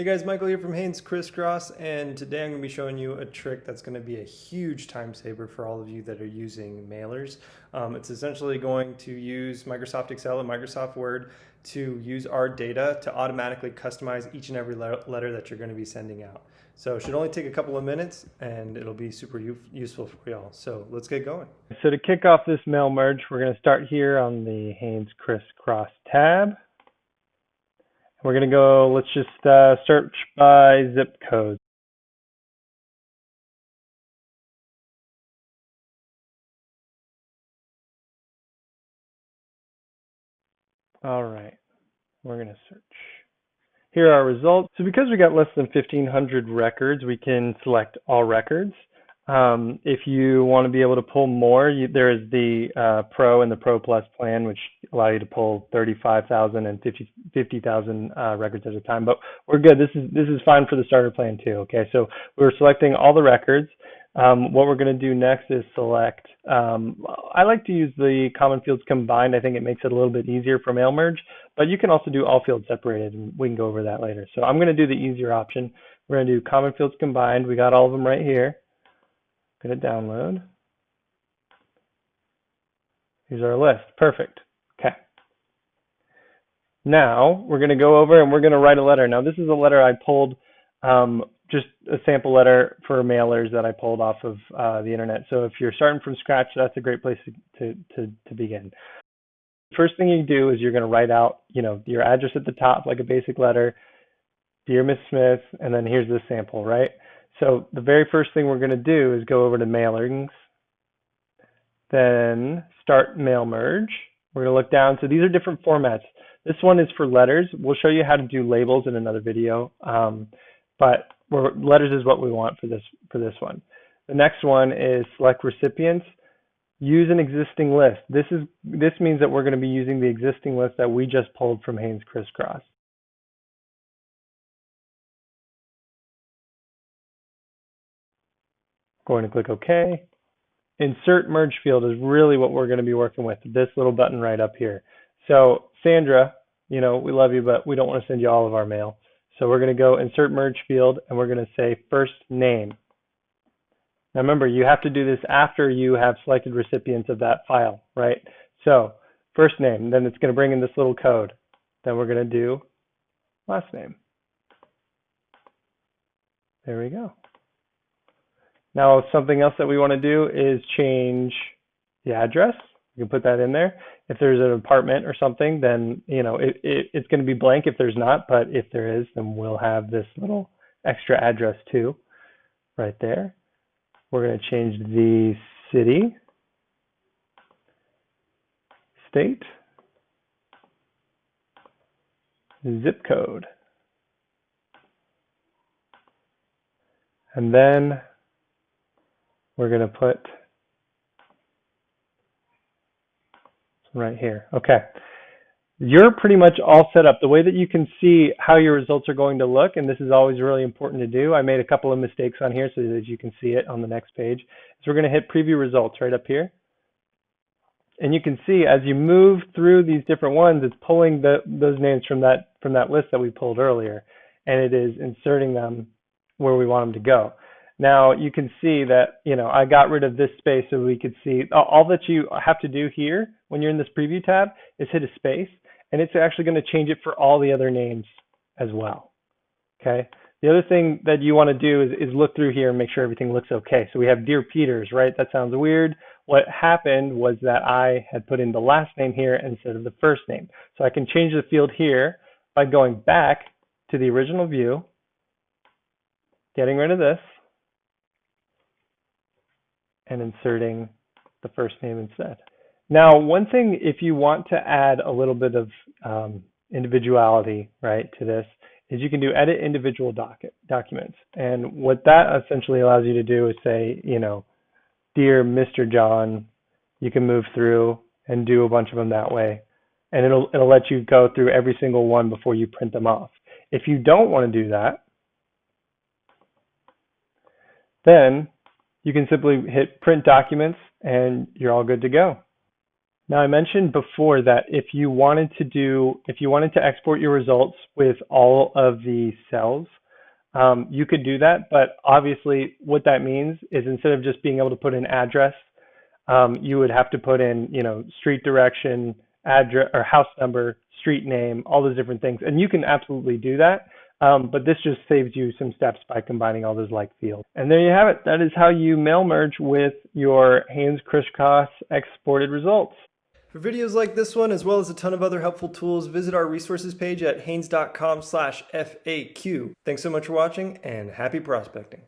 Hey guys, Michael here from Haines Criss+Cross, and today I'm going to be showing you a trick that's going to be a huge time saver for all of you that are using mailers. It's essentially going to use Microsoft Excel and Microsoft Word to use our data to automatically customize each and every letter that you're going to be sending out. So it should only take a couple of minutes, and it'll be super useful for y'all. So let's get going. So to kick off this mail merge, we're going to start here on the Haines Criss+Cross tab. We're going to go, let's just search by zip code. All right, we're going to search. Here are our results. So because we got less than 1,500 records, we can select all records. If you want to be able to pull more, there is the Pro and the Pro Plus plan, which allow you to pull 35,000 and 50,000 records at a time. But we're good. This is fine for the starter plan too. Okay, so we're selecting all the records. What we're going to do next is select. I like to use the common fields combined. I think it makes it a little bit easier for mail merge. But you can also do all fields separated, and we can go over that later. So I'm going to do the easier option. We're going to do common fields combined. We got all of them right here. Going to download. Here's our list. Perfect. Okay. Now we're going to go over and we're going to write a letter. Now this is a letter I pulled, just a sample letter for mailers that I pulled off of the internet. So if you're starting from scratch, that's a great place to begin. First thing you do is you're going to write out, your address at the top, like a basic letter, Dear Miss Smith, and then here's the sample, right? So the very first thing we're going to do is go over to mailings, then start mail merge. We're going to look down. So these are different formats. This one is for letters. We'll show you how to do labels in another video, but letters is what we want for this one. The next one is select recipients. Use an existing list. This means that we're going to be using the existing list that we just pulled from Haines Criss+Cross. Going to click OK. Insert merge field is really what we're going to be working with, this little button right up here. So Sandra, we love you, but we don't want to send you all of our mail. So we're going to go insert merge field, and we're going to say first name. Now remember, you have to do this after you have selected recipients of that file, right? So first name, then it's going to bring in this little code. Then we're going to do last name. There we go. Now something else that we want to do is change the address. You can put that in there. If there's an apartment or something, then it's going to be blank if there's not, but if there is, then we'll have this little extra address too, right there. We're going to change the city, state, zip code, and then we're going to put right here. Okay. You're pretty much all set up. The way that you can see how your results are going to look, and this is always really important to do, I made a couple of mistakes on here so that you can see it on the next page. So we're going to hit preview results right up here. And you can see as you move through these different ones, it's pulling those names from that list that we pulled earlier, and it is inserting them where we want them to go. Now you can see that, I got rid of this space so we could see all that you have to do here when you're in this preview tab is hit a space, and it's actually going to change it for all the other names as well. Okay. The other thing that you want to do is look through here and make sure everything looks okay. So we have Dear Peters, right? That sounds weird. What happened was that I had put in the last name here instead of the first name. So I can change the field here by going back to the original view, getting rid of this, and inserting the first name instead. Now, one thing, if you want to add a little bit of individuality, right, to this, is you can do edit individual documents. And what that essentially allows you to do is say, Dear Mr. John, you can move through and do a bunch of them that way. And it'll let you go through every single one before you print them off. If you don't want to do that, then you can simply hit print documents and you're all good to go. Now, I mentioned before that if you wanted to export your results with all of the cells, you could do that. But obviously, what that means is instead of just being able to put an address, you would have to put in, street direction, address or house number, street name, all those different things. And you can absolutely do that. But this just saves you some steps by combining all those like fields. And there you have it. That is how you mail merge with your Haines Criss+Cross exported results. For videos like this one, as well as a ton of other helpful tools, visit our resources page at haines.com/FAQ. Thanks so much for watching, and happy prospecting.